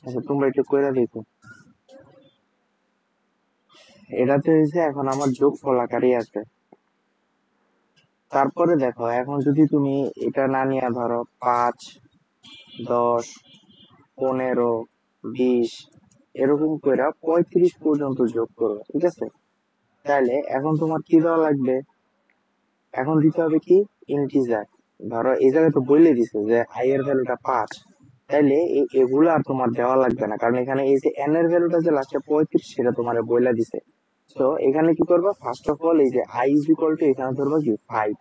আচ্ছা তোমরা একটু কইরা দেখো, এটাতে হয়েছে এখন আমার যোগফল আকারই আছে। তারপরে দেখো এখন যদি তুমি এটা না নিয়ে ধরো 5, 10, 15, 20 এরকম করে 35 পর্যন্ত যোগ করো, ঠিক আছে? তাহলে এখন তোমার কি দেওয়া লাগবে, এখন দিতে হবে কি ইন্টিজার। ধরো এই জায়গায় তো বলে দিছে যে আই এর ভ্যালুটা 5, তাইলে এগুলো আর তোমার দেওয়া লাগবে না, কারণ এখানে এই যে এন এর ভ্যালুটা যে লাস্টে 35 সেটা তোমার বইলা দিছে। তো এখানে কি করবা, ফার্স্ট অফ অল এই যে আই ইজ ইকুয়াল টু এখানে ধরবা কি 5,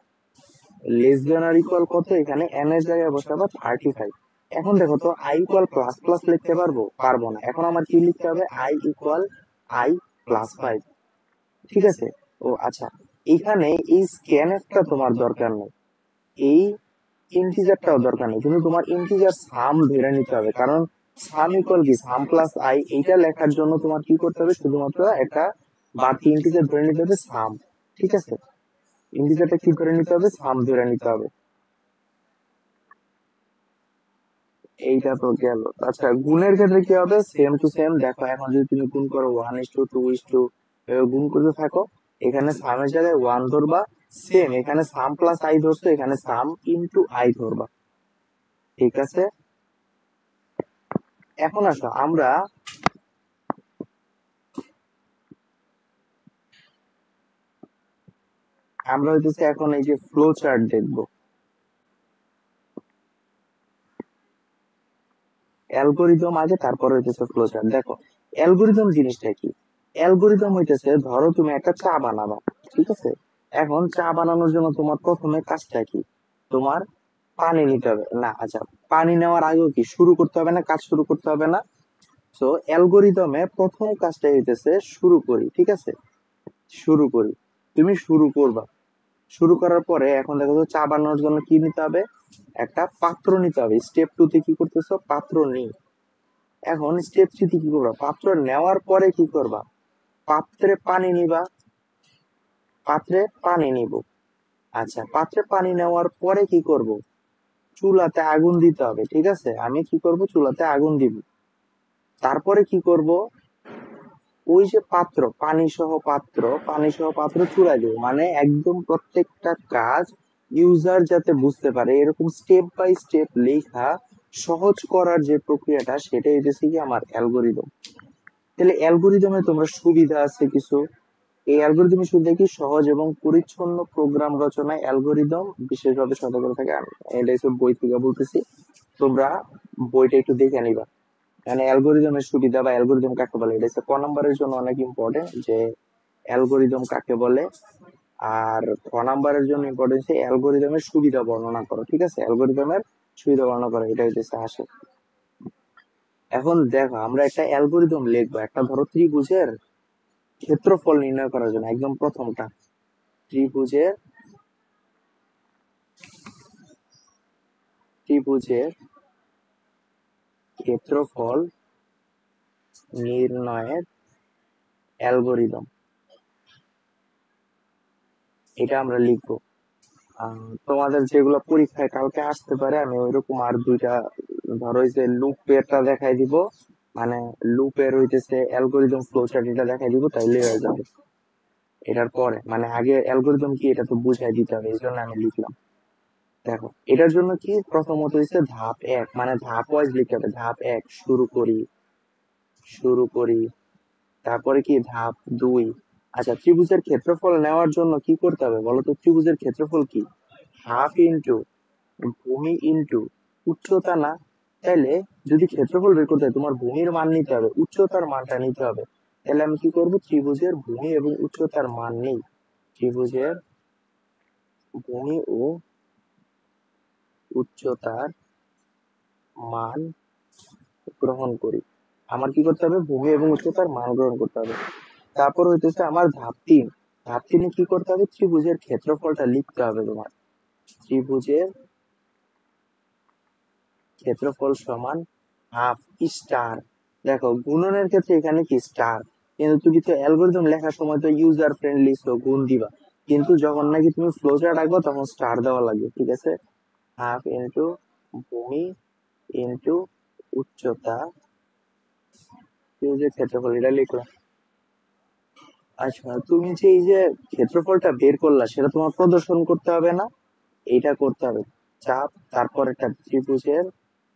লেস দেন আর ইকুয়াল কত, এখানে এন এর জায়গায় বসাবা 35। এখন দেখো তো আই ইকুয়াল প্লাস প্লাস লিখতে পারবো না, এখন আমার কি লিখতে হবে, আই ইকুয়াল আই প্লাস 5, ঠিক আছে? ও আচ্ছা, এখানে এই স্ক্যানারটা তোমার দরকার নেই, এই ইন্টিজারটাও দরকার নেই, কিন্তু তোমার ইন্টিজার সাম ধরে নিতে হবে, কারণ সাম ইকুয়াল কি সাম প্লাস আই, এইটা লেখার জন্য তোমার কি করতে হবে, শুধুমাত্র একটা বাড়তি ইন্টিজার ধরে নিতে হবে সাম, ঠিক আছে? ইন্টিজারটা কি ধরে নিতে হবে, সাম ধরে নিতে হবে। এইটা তো গেল। আচ্ছা গুণের ক্ষেত্রে কি হবে, সেম টু সেম। দেখো এখন যদি তুমি গুণ করো 1:2:2 গুণ করতে থাকো, এখানে সামের জায়গায় 1 ধরবা, সেম এখানে সাম প্লাস আই ধরছো, এখানে সাম ইনটু আই ধরবা, ঠিক আছে? এখন আসো আমরা আমরা হইতেছে এখন এই যে ফ্লো চার্ট দেখবো। অ্যালগোরিদম আগে, তারপর হইতেছে ফ্লো চার্ট। দেখো অ্যালগোরিদম জিনিসটা কি, অ্যালগোরিদম হইতেছে ধরো তুমি একটা চা বানাবা, ঠিক আছে? এখন চা বানানোর জন্য তোমার প্রথমে কাজটা কি, তোমার পানি নিতে হবে না, আচ্ছা পানি নেওয়ার আগেও কি শুরু করতে হবে না, কাজ শুরু করতে হবে না? তো অ্যালগোরিদমে প্রথম কাজটা হইতেছে শুরু করি, ঠিক আছে? শুরু করি, তুমি শুরু করবা, শুরু করার পরে এখন দেখো তো চা বানানোর জন্য কি নিতে হবে, একটা পাত্র নিতে হবে। স্টেপ 2 তে কি করতেছো, পাত্র নেই। এখন স্টেপ 3 তে কি করবা, পাত্র নেওয়ার পরে কি করবা, পাত্রে পানি নিবা, পাত্রে পানি নিব। আচ্ছা পাত্রে পানি নেওয়ার পরে কি করব, চুলাতে আগুন দিতে হবে, ঠিক আছে? আমি কি করব, চুলাতে আগুন দিব। তারপরে কি করব, ওই যে পাত্র পানি সহ পাত্র চুলায় দেবো, মানে একদম প্রত্যেকটা কাজ ইউজার যাতে বুঝতে পারে এরকম স্টেপ বাই স্টেপ লেখা, সহজ করার যে প্রক্রিয়াটা, সেটাই হচ্ছে কি আমার অ্যালগোরিদম। তাহলে অ্যালগোরিদমে তোমরা সুবিধা আছে কিছু, এই অ্যালগোরিদমের সুবিধা কি, সহজ এবং পরিচ্ছন্ন প্রোগ্রাম রচনায় অ্যালগোরিদম বিশেষভাবে সতর্ক থাকে। আমি এটা সব বই থেকে বলতেছি, তোমরা বইটা একটু দেখে নিবা। মানে অ্যালগোরিদমের সুবিধা বা অ্যালগোরিদম কাকে বলে, এটা হচ্ছে ক নম্বরের জন্য অনেক ইম্পর্টেন্ট, যে অ্যালগোরিদম কাকে বলে। আর খ নাম্বারের জন্য ইম্পর্টেন্ট, অ্যালগোরিদমের সুবিধা বর্ণনা করো, ঠিক আছে? অ্যালগোরিদমের সুবিধা বর্ণনা করো, এটা হইতেছে আসে। এখন দেখো আমরা একটা অ্যালগোরিদম লিখবো, একটা ধরো ত্রিভুজের ক্ষেত্রফল নির্ণয় করার জন্য, একদম প্রথমটা ত্রিভুজের ত্রিভুজের ক্ষেত্রফল নির্ণয়ের অ্যালগোরিদম, এটা আমরা লিখবো। তোমাদের যেগুলো পরীক্ষায় কালকে আসতে পারে, আমি ওইরকম আর দুইটা ধরো এই যে লুপেরটা দেখাই দিব, মানে লুপের হইতেছে অ্যালগোরিদম ফ্লো চার্ট, এটা দেখাই দিব, তাইলে হয়ে যাবে। এটার পরে মানে আগে অ্যালগোরিদম কি এটা তো বুঝাই দিতে হবে, এই জন্য আমি লিখলাম। দেখো এটার জন্য কি, প্রথমত হচ্ছে ধাপ 1, মানে ধাপ ওয়াইজ লিখতে হবে। ধাপ 1 শুরু করি, তারপরে কি ধাপ 2। আচ্ছা ত্রিভুজের ক্ষেত্রফল নেওয়ার জন্য কি করতে হবে বলো তো, ত্রিভুজের ক্ষেত্রফল কি, হাফ ইন্টু ভূমি ইন্টু উচ্চতা না? তাহলে যদি ক্ষেত্রফল বের করতে হয় তোমার ভূমির মান নিতে হবে, উচ্চতার মানটা নিতে হবে। তাহলে আমি কি করব, ত্রিভুজের ভূমি এবং উচ্চতার মান নেই, ত্রিভুজের ভূমি ও উচ্চতার মান গ্রহণ করি। আমার কি করতে হবে, ভূমি এবং উচ্চতার মান গ্রহণ করতে হবে। তারপর হইতেছে আমার ধাপ 3, ধাপ 3 কি করতে হবে, ত্রিভুজের ক্ষেত্রফলটা লিখতে হবে তোমার। ত্রিভুজের ক্ষেত্রফল সমান হাফ স্টার। দেখো গুণনের ক্ষেত্রে এখানে কি স্টার, কিন্তু তুমি তো অ্যালগরিদম লেখার সময় তো ইউজার ফ্রেন্ডলি সো গুণ দিবা, কিন্তু যখন নাকি তুমি ফ্লো চার্ট আঁকবা তখন স্টার দেওয়া লাগবে, ঠিক আছে? হাফ ইন্টু ভূমি ইন্টু উচ্চতা ত্রিভুজের ক্ষেত্রফল, এটা লিখলাম। আচ্ছা তুমি যে এই যে ক্ষেত্রফলটা বের করলা সেটা তোমার প্রদর্শন করতে হবে না? এইটা করতে হবে, চাপ তারপর একটা ত্রিভুজের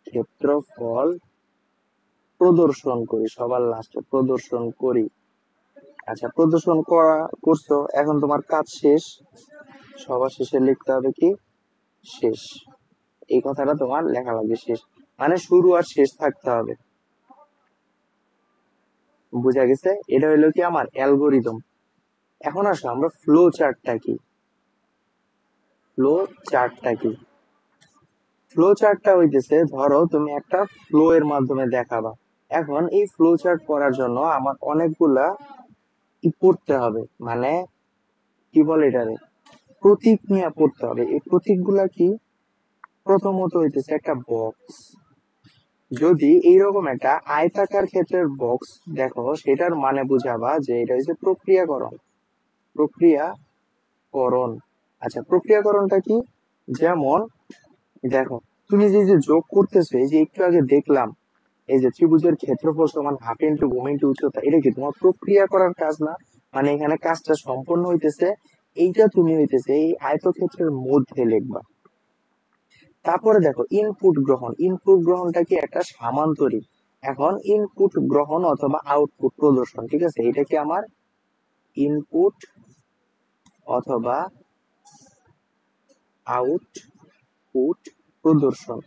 ক্ষেত্রফল প্রদর্শন করি, সবার লাস্টে প্রদর্শন করি। আচ্ছা প্রদর্শন করছো, এখন তোমার কাজ শেষ, সবার শেষে লিখতে হবে কি শেষ, এই কথাটা তোমার লেখা লাগবে, শেষ মানে শুরু আর শেষ থাকতে হবে। বুঝা গেছে? এটা হইলো কি আমার অ্যালগোরিদম। এখন আসো আমরা ফ্লো চার্টটা কি, ফ্লো চার্টটা কি? ফ্লো চার্টটা হইতেছে, ধরো তুমি একটা ফ্লো এর মাধ্যমে দেখাবা। এখন এই ফ্লো চার্ট করার জন্য আমার অনেকগুলা কি পড়তে হবে, মানে কি বলে এটারে, প্রতীক নিয়ে পড়তে হবে। এই প্রতীকগুলা কি, প্রথমত হইতেছে একটা বক্স। যদি এইরকম একটা আয়তাকার ক্ষেত্রের বক্স দেখো, সেটার মানে বুঝাবা যে এটা হচ্ছে প্রক্রিয়াকরণ, প্রক্রিয়াকরণ। আচ্ছা প্রক্রিয়াকরণটা কি, যেমন দেখো তুমি যে যে যোগ করতেছো, এই যে একটু আগে দেখলাম এই যে ত্রিভুজের ক্ষেত্রফল সমান হাফ ইন্টু ভূমি ইন্টু উচ্চতা, এটা কি তোমার প্রক্রিয়া করার কাজ না? মানে এখানে কাজটা সম্পন্ন হইতেছে, এইটা তুমি হইতেছে এই আয়তক্ষেত্রের মধ্যে লিখবা। তারপরে দেখো ইনপুট গ্রহণ, ইনপুট গ্রহণটা কি একটা সামান্তরিক। এখন ইনপুট গ্রহণ অথবা আউটপুট প্রদর্শন, ঠিক আছে, এটা কি আমার ইনপুট অথবা আউটপুট প্রদর্শন।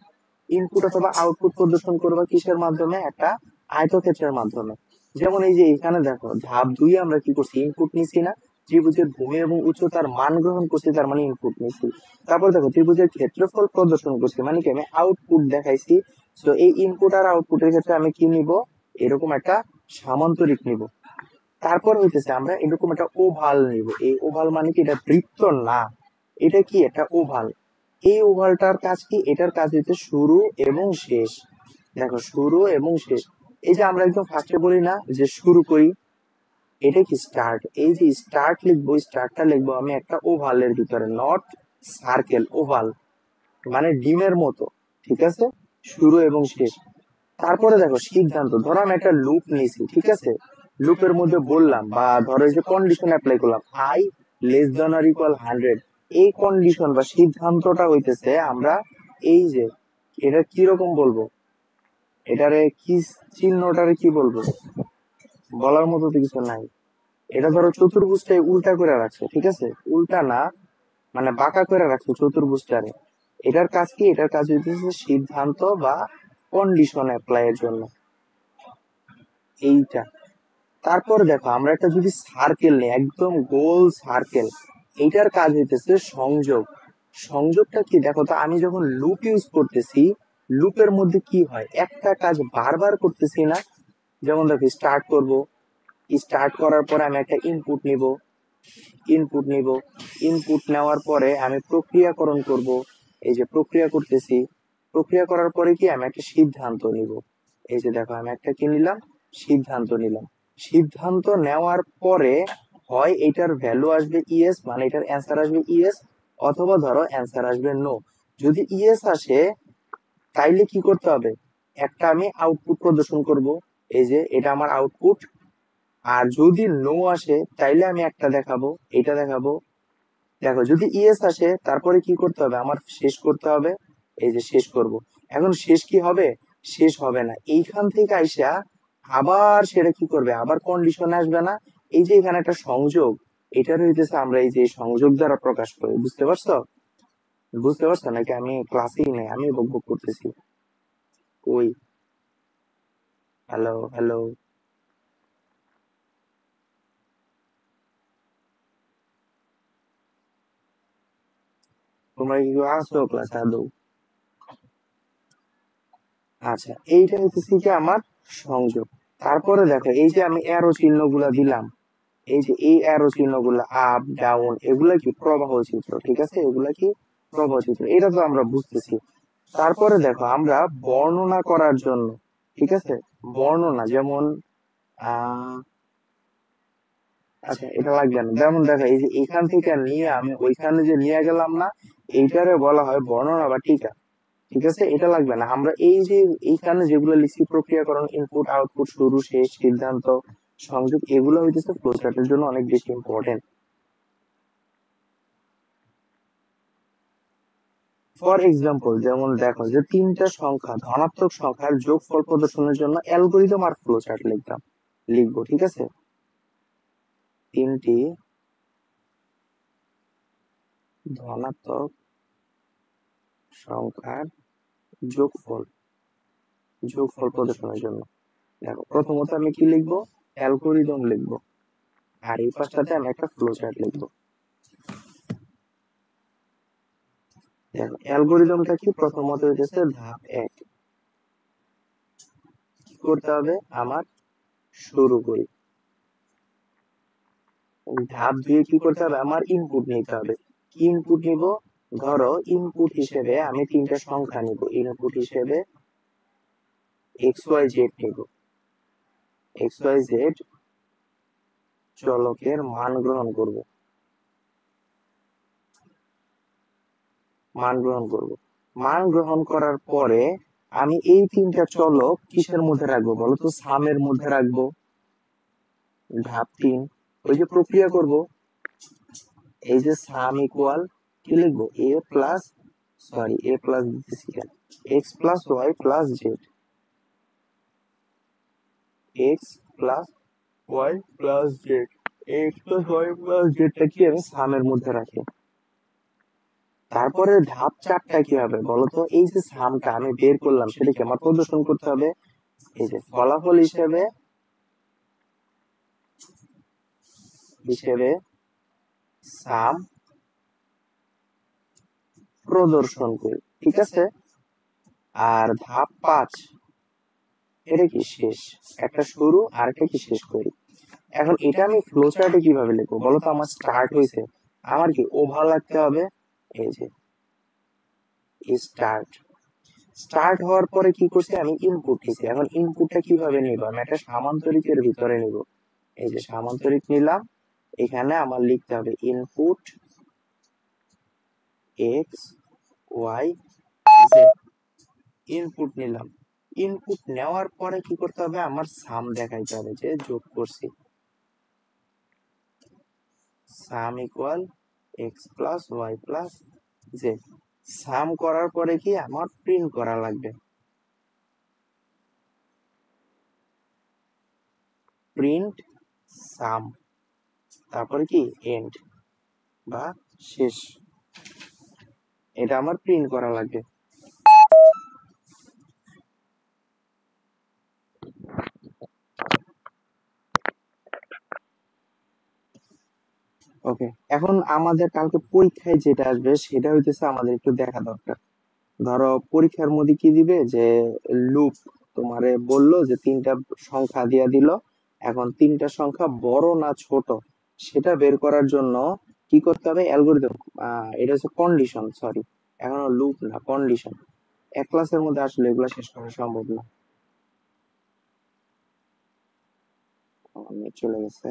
ইনপুট অথবা আউটপুট প্রদর্শন করবা কিসের মাধ্যমে, একটা আয়তক্ষেত্রের মাধ্যমে। যেমন এই যে এখানে দেখো ধাপ 2 আমরা কি করছি, ইনপুট নিছি না, ত্রিভুজের ভূমি এবং উচ্চতার মান গ্রহণ করছি, তার মানে ইনপুট নিছি। তারপর দেখো ত্রিভুজের ক্ষেত্রফল প্রদর্শন করছি, মানে কি আমি আউটপুট দেখাইছি। তো এই ইনপুট আর আউটপুটের ক্ষেত্রে আমি কি নিব, এরকম একটা সামান্তরিক নিব। তারপর হইতেছে আমরা এরকম একটা ওভাল নিব। এই ওভাল মানে কি, এটা বৃত্ত না, এটা কি একটা ওভাল। এই ওভালটার কাজ কি, এটার কাজ হচ্ছে শুরু এবং শেষ। দেখো শুরু এবং শেষ, এই যে আমরা একদম ফার্স্টে বলি না যে শুরু করি, এটা কি স্টার্ট। এই যে স্টার্ট লিখবো, স্টার্টটা লিখবো আমি একটা ওভালের ভিতরে, নট সার্কেল, ওভাল মানে ডিমের মতো, ঠিক আছে, শুরু এবং শেষ। তারপরে দেখো সিদ্ধান্ত, ধরো আমি একটা লুপ নিয়েছি, ঠিক আছে, লুপের মধ্যে বললাম বা ধরো এই যে কন্ডিশন অ্যাপ্লাই করলাম, I less than or equal 100, এই কন্ডিশন বা সিদ্ধান্তটা হইতেছে আমরা এই যে এটা কিরকম বলবো, এটারে কি চিহ্নটারে কি বলবো, বলার মতো তো কিছু নাই। এটা ধরো চতুর্ভুজটাই উল্টা করে রাখছে, ঠিক আছে, উল্টা না মানে বাঁকা করে রাখছে চতুর্ভুজটারে। এটার কাজ কি, এটার কাজ হইতেছে সিদ্ধান্ত বা কন্ডিশন অ্যাপ্লাই এর জন্য, এইটা। তারপর দেখো আমরা একটা যদি সার্কেল নেই, একদম গোল সার্কেল, এইটার কাজ হইতেছে সংযোগ। সংযোগটা কি, দেখো তো আমি যখন লুপ ইউজ করতেছি, লুপের মধ্যে কি হয়, একটা কাজ বারবার করতেছি না। যেমন দেখো স্টার্ট করব, স্টার্ট করার পরে আমি একটা ইনপুট নিব, ইনপুট নিব, ইনপুট নেওয়ার পরে আমি প্রক্রিয়াকরণ করব, এই যে প্রক্রিয়া করতেছি, প্রক্রিয়া করার পরে কি আমি একটা সিদ্ধান্ত নিব। এই যে দেখো আমি একটা কি নিলাম, সিদ্ধান্ত নিলাম। সিদ্ধান্ত নেওয়ার পরে হয় এটার ভ্যালু আসবে ইয়েস, মানে এটার অ্যান্সার আসবে ইয়েস, অথবা ধরো অ্যান্সার আসবে নো। যদি ইয়েস আসে তাইলে কি করতে হবে, একটা আমি আউটপুট প্রদর্শন করব, এই যে এটা আমার আউটপুট। আর যদি নো আসে তাইলে আমি একটা দেখাবো, এটা দেখাবো। দেখো যদি ইয়েস আসে তারপরে কি করতে হবে, আমার শেষ করতে হবে, এই যে শেষ করব। এখন শেষ কি হবে, শেষ হবে না, এইখান থেকে আইসা আবার সেটা কি করবে, আবার কন্ডিশন আসবে না। এই যে এখানে একটা সংযোগ, এটার হইতেছে আমরা এই যে সংযোগ দ্বারা প্রকাশ করি, বুঝতে পারছো? বুঝতে পারছো নাকি আমি ক্লাসেই নেই, আমি বকবক করতেছি? ওই, হ্যালো হ্যালো, তোমরা কি কেউ আসছো ক্লাসে আদৌ? আচ্ছা, এইটা হচ্ছে কি আমার সংযোগ। তারপরে দেখো এই যে আমি অ্যারো চিহ্ন গুলা দিলাম, এই যে এই অ্যারো চিহ্ন গুলা আপ ডাউন, এগুলা কি প্রবাহ চিত্র, ঠিক আছে? এগুলা কি প্রবাহ চিত্র, এটা তো আমরা বুঝতেছি। তারপরে দেখো আমরা বর্ণনা করার জন্য, ঠিক আছে, বর্ণনা যেমন আহ আচ্ছা এটা লাগবে না, যেমন দেখো এই যে এখান থেকে নিয়ে আমি ওইখানে যে নিয়ে গেলাম না, এইটারে বলা হয় বর্ণনা বা টিকা, ঠিক আছে? এটা লাগবে না। আমরা এই যে এইখানে যেগুলো লিখছি, প্রক্রিয়াকরণ, ইনপুট আউটপুট, শুরু শেষ, সিদ্ধান্ত, সংযোগ, এগুলো হইতেছে ফ্লোচার্টের জন্য অনেক বেশি ইম্পর্টেন্ট। ফর এক্সাম্পল, যেমন দেখো যে তিনটা সংখ্যা, ধনাত্মক সংখ্যার যোগফল প্রদর্শনের জন্য অ্যালগরিদম আর ফ্লোচার্ট লিখবো, ঠিক আছে? তিনটি ধনাত্মক সংখ্যার যোগফল যোগফল প্রদর্শনের জন্য, দেখো প্রথমত আমি কি লিখবো, অ্যালগরিদম লিখবো, আর এই পাশটাতে আমি একটা ফ্লোচার্ট লিখবো। দেখো অ্যালগরিদমটা কি, প্রথমত হইতেছে ধাপ 1, কি করতে হবে আমার, শুরু করি। ধাপ 2 কি করতে হবে, আমার ইনপুট নিতে হবে। কি ইনপুট নিব, ধরো ইনপুট হিসেবে আমি তিনটা সংখ্যা নিব, ইনপুট হিসেবে এক্স ওয়াই জেড নিব, এক্স ওয়াই জেড চলকের মান গ্রহণ করব, মান গ্রহণ করব। মান গ্রহণ করার পরে আমি এই তিনটা চলক কিসের মধ্যে রাখবো বলো তো, সামের মধ্যে রাখবো। ধাপ 3, ওই যে প্রক্রিয়া করব, এই যে সাম ইকুয়াল কি লিখবো, এ প্লাস দিতেছি কেন, x plus y plus z, x plus y plus z, x plus y plus জেডটা কি আমি সামের মধ্যে রাখি। তারপরে ধাপ 4টা কি হবে বলতো, এই যে সামটা আমি বের করলাম সেটাকে আমার প্রদর্শন করতে হবে, এই যে ফলাফল হিসেবে হিসেবে সাম প্রদর্শন করি, ঠিক আছে? আর ধাপ 5, এটা কি শেষ, একটা শুরু আর একটা কি শেষ করি। এখন এটা আমি ফ্লো চার্টে কিভাবে লিখবো বলতো, আমার স্টার্ট হয়েছে, আমার কি ওভার লাগতে হবে, এই যে স্টার্ট, স্টার্ট হওয়ার পরে কি করছি আমি ইনপুট নিছি। এখন ইনপুটটা কিভাবে নিব, আমি একটা সামান্তরিকের ভিতরে নিব, এই যে সামান্তরিক নিলাম, এখানে আমার লিখতে হবে input X Y Z, input নিলাম। ইনপুট নেওয়ার পরে কি করতে হবে, আমার সাম দেখাইতে হবে যে যোগ করছি, sum equal x plus y plus z. Sum করার পরে কি আমার প্রিন্ট করা লাগবে, প্রিন্ট সাম, তারপরে কি এন্ড বা শেষ, এটা আমার প্রিন্ট করা লাগবে। ওকে, এখন আমাদের কালকে পরীক্ষায় যেটা আসবে সেটা হইতেছে আমাদের একটু দেখা দরকার। ধরো পরীক্ষার মধ্যে কি দিবে, যে লুপ, তোমারে বললো যে তিনটা সংখ্যা দিয়া দিল, এখন তিনটা সংখ্যা বড় না ছোট সেটা বের করার জন্য কি করতে হবে, অ্যালগরিদম, এটা হচ্ছে কন্ডিশন, সরি, এখনো লুপ না, কন্ডিশন। এক ক্লাসের মধ্যে আসলে এগুলো শেষ করা সম্ভব না। চলে গেছে।